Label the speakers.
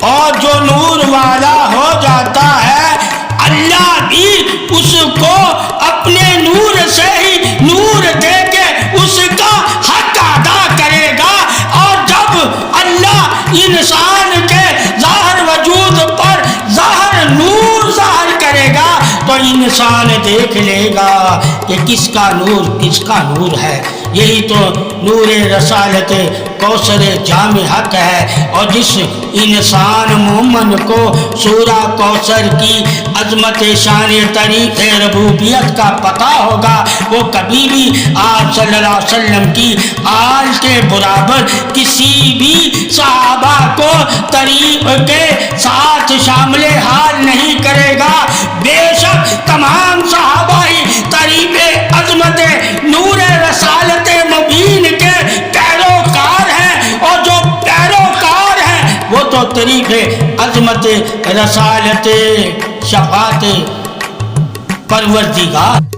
Speaker 1: اور جو نور والا ہو جاتا ہے اللہ بھی اس کو اپنے نور سے ہی نور دے کے اس کا حق ادا کرے گا۔ اور جب اللہ انسان کے ظاہر وجود پر ظاہر نور ظاہر کرے گا تو انسان دیکھ لے گا کہ کس کا نور ہے۔ یہی تو نور رسالت کوثر جام حق ہے۔ اور جس انسان مومن کو سورہ کوثر کی عظمت شان طریق ربوبیت کا پتہ ہوگا وہ کبھی بھی آپ صلی اللہ علیہ وسلم کی آل کے برابر کسی بھی صحابہ کو طریق کے ساتھ شامل حال نہیں کرے گا۔ بے شک تمام صحابہ ہی طریق عظمت نور رسالت مبین کے پیروکار ہیں، اور جو پیروکار ہیں وہ تو طریق عظمت رسالت شفاعت پروردگار